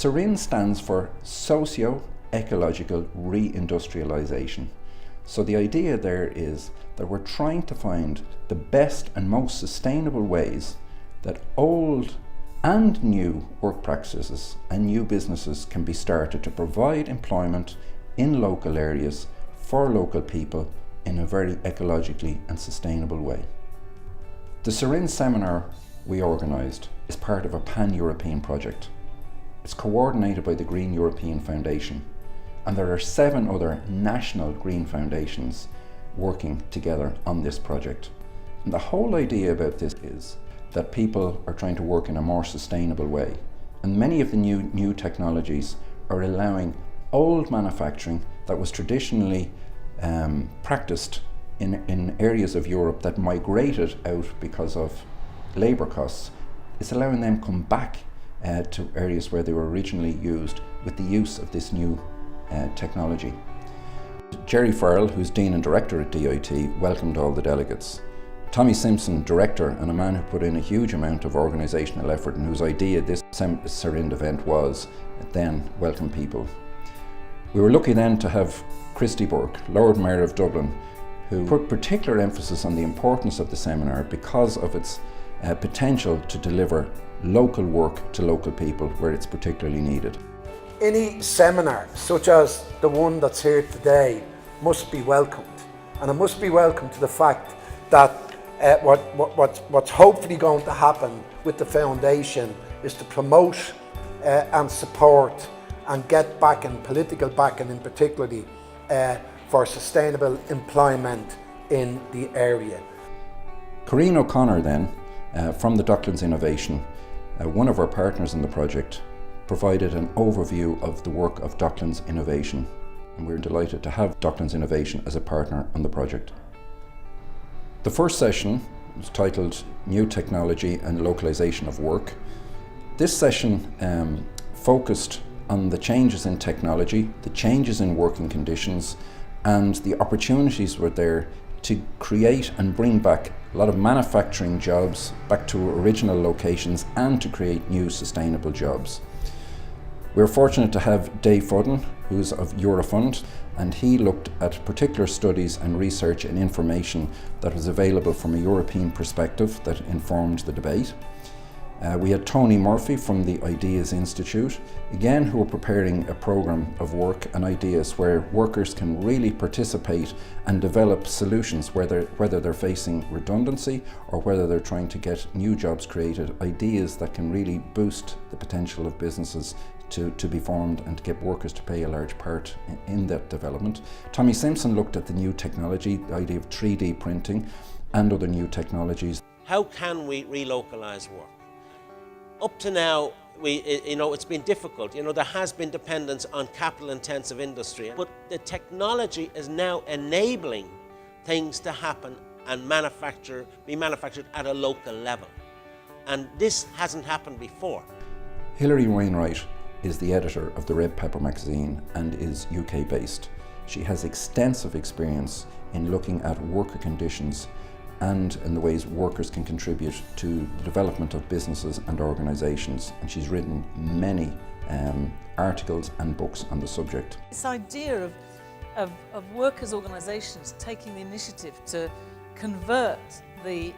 SERIND stands for Socio-Ecological Reindustrialisation. So the idea there is that we're trying to find the best and most sustainable ways that old and new work practices and new businesses can be started to provide employment in local areas for local people in a very ecologically and sustainable way. The SERIND seminar we organised is part of a pan-European project. It's coordinated by the Green European Foundation, and there are 7 other national green foundations working together on this project. And the whole idea about this is that people are trying to work in a more sustainable way, and many of the new technologies are allowing old manufacturing that was traditionally practiced in areas of Europe that migrated out because of labour costs. It's allowing them come back to areas where they were originally used with the use of this new technology. Jerry Farrell, who's Dean and Director at DIT, welcomed all the delegates. Tommy Simpson, Director, and a man who put in a huge amount of organisational effort and whose idea this SERIND event was, then welcomed people. We were lucky then to have Christy Burke, Lord Mayor of Dublin, who put particular emphasis on the importance of the seminar because of its potential to deliver local work to local people where it's particularly needed. Any seminar, such as the one that's here today, must be welcomed. And it must be welcomed to the fact that what's hopefully going to happen with the foundation is to promote and support and get backing, political backing in particularly, for sustainable employment in the area. Corinne O'Connor then, from the Docklands Innovation, one of our partners in the project, provided an overview of the work of Docklands Innovation, and we're delighted to have Docklands Innovation as a partner on the project. The first session was titled New Technology and Localisation of Work. This session focused on the changes in technology, the changes in working conditions, and the opportunities were there to create and bring back a lot of manufacturing jobs back to original locations and to create new sustainable jobs. We're fortunate to have Dave Fudden, who's of Eurofund, and he looked at particular studies and research and information that was available from a European perspective that informed the debate. We had Tony Murphy from the Ideas Institute, again who were preparing a programme of work and ideas where workers can really participate and develop solutions, whether they're facing redundancy or whether they're trying to get new jobs created, ideas that can really boost the potential of businesses to be formed and to get workers to play a large part in that development. Tommy Simpson looked at the new technology, the idea of 3D printing and other new technologies. How can we relocalise work? Up to now, it's been difficult. There has been dependence on capital-intensive industry, but the technology is now enabling things to happen and be manufactured at a local level. And this hasn't happened before. Hilary Wainwright is the editor of the Red Pepper magazine and is UK-based. She has extensive experience in looking at worker conditions and in the ways workers can contribute to the development of businesses and organisations, and she's written many articles and books on the subject. This idea of workers' organisations taking the initiative to convert the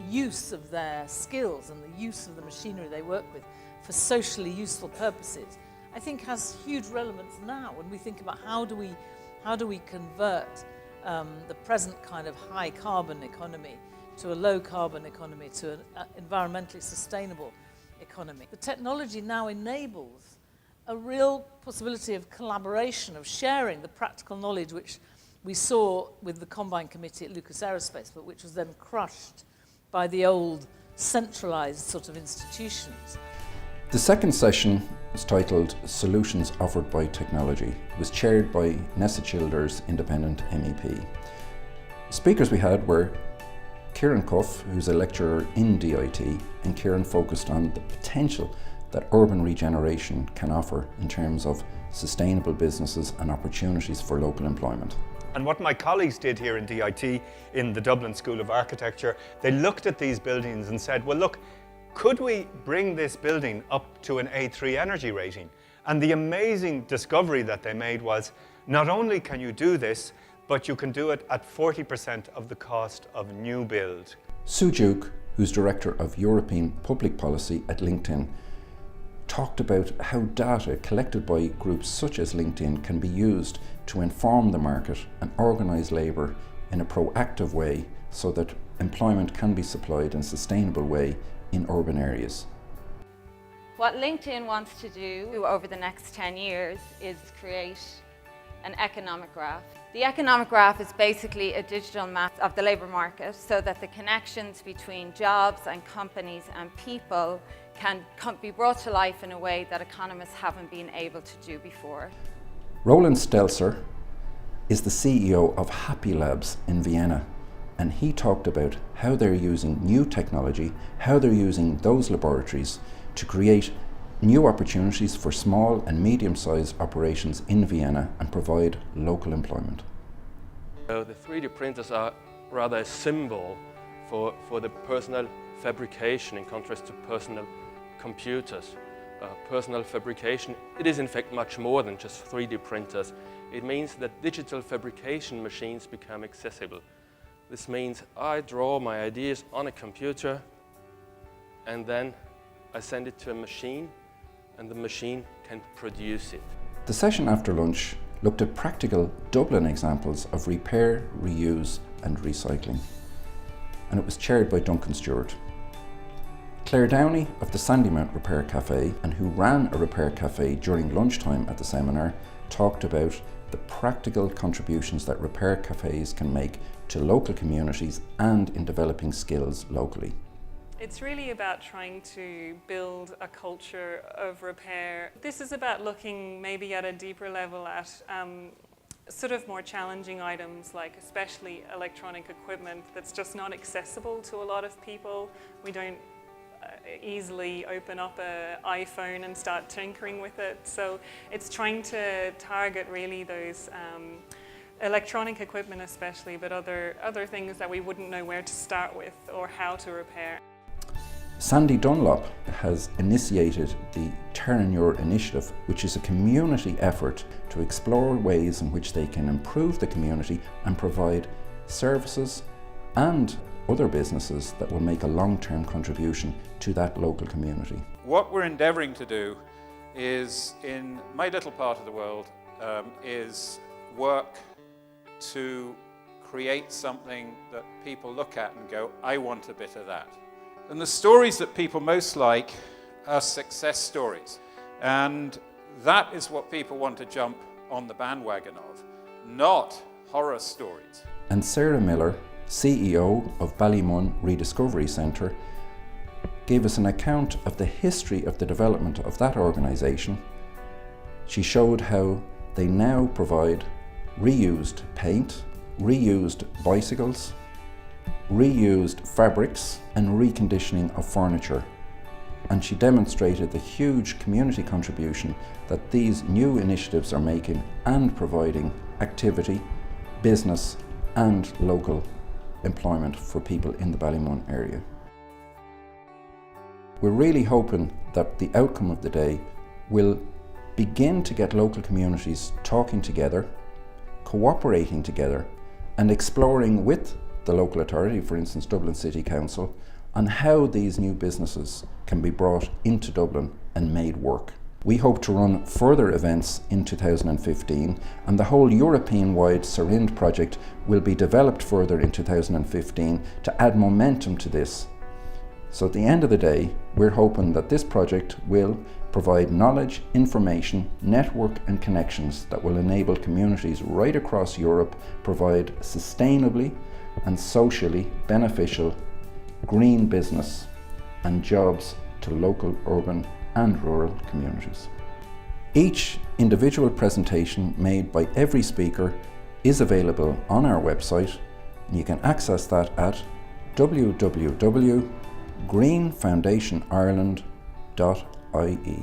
use of their skills and the use of the machinery they work with for socially useful purposes, I think has huge relevance now when we think about how do we convert the present kind of high carbon economy to a low carbon economy, to an environmentally sustainable economy. The technology now enables a real possibility of collaboration, of sharing the practical knowledge which we saw with the Combine Committee at Lucas Aerospace, but which was then crushed by the old centralised sort of institutions. The second session is titled Solutions Offered by Technology. It was chaired by Nessa Childers, Independent MEP. Speakers we had were Kieran Cuff, who's a lecturer in DIT, and Kieran focused on the potential that urban regeneration can offer in terms of sustainable businesses and opportunities for local employment. And what my colleagues did here in DIT, in the Dublin School of Architecture, they looked at these buildings and said, well look, could we bring this building up to an A3 energy rating? And the amazing discovery that they made was, not only can you do this, but you can do it at 40% of the cost of new build. Sue Duke, who's Director of European Public Policy at LinkedIn, talked about how data collected by groups such as LinkedIn can be used to inform the market and organise labour in a proactive way so that employment can be supplied in a sustainable way in urban areas. What LinkedIn wants to do over the next 10 years is create an economic graph. The economic graph is basically a digital map of the labour market so that the connections between jobs and companies and people can be brought to life in a way that economists haven't been able to do before. Roland Stelzer is the CEO of Happy Labs in Vienna, and he talked about how they're using new technology, how they're using those laboratories to create new opportunities for small and medium-sized operations in Vienna and provide local employment. The 3D printers are rather a symbol for the personal fabrication in contrast to personal computers. Personal fabrication, it is in fact much more than just 3D printers. It means that digital fabrication machines become accessible. This means I draw my ideas on a computer and then I send it to a machine and the machine can produce it. The session after lunch looked at practical Dublin examples of repair, reuse and recycling, and it was chaired by Duncan Stewart. Claire Downey of the Sandymount Repair Cafe, and who ran a repair cafe during lunchtime at the seminar, talked about the practical contributions that repair cafes can make to local communities and in developing skills locally. It's really about trying to build a culture of repair. This is about looking maybe at a deeper level at sort of more challenging items, like especially electronic equipment that's just not accessible to a lot of people. We don't easily open up an iPhone and start tinkering with it. So it's trying to target really those electronic equipment especially, but other things that we wouldn't know where to start with or how to repair. Sandy Dunlop has initiated the Terranure initiative, which is a community effort to explore ways in which they can improve the community and provide services and other businesses that will make a long-term contribution to that local community. What we're endeavouring to do is, in my little part of the world, is work to create something that people look at and go, I want a bit of that. And the stories that people most like are success stories. And that is what people want to jump on the bandwagon of, not horror stories. And Sarah Miller, CEO of Ballymun Rediscovery Centre, gave us an account of the history of the development of that organisation. She showed how they now provide reused paint, reused bicycles, reused fabrics and reconditioning of furniture. And she demonstrated the huge community contribution that these new initiatives are making and providing activity, business and local employment for people in the Ballymun area. We're really hoping that the outcome of the day will begin to get local communities talking together, cooperating together and exploring with the local authority, for instance Dublin City Council, on how these new businesses can be brought into Dublin and made work. We hope to run further events in 2015, and the whole European-wide SERIND project will be developed further in 2015 to add momentum to this. So at the end of the day, we're hoping that this project will provide knowledge, information, network and connections that will enable communities right across Europe provide sustainably and socially beneficial green business and jobs to local, urban and rural communities. Each individual presentation made by every speaker is available on our website, and you can access that at www.greenfoundationireland.ie.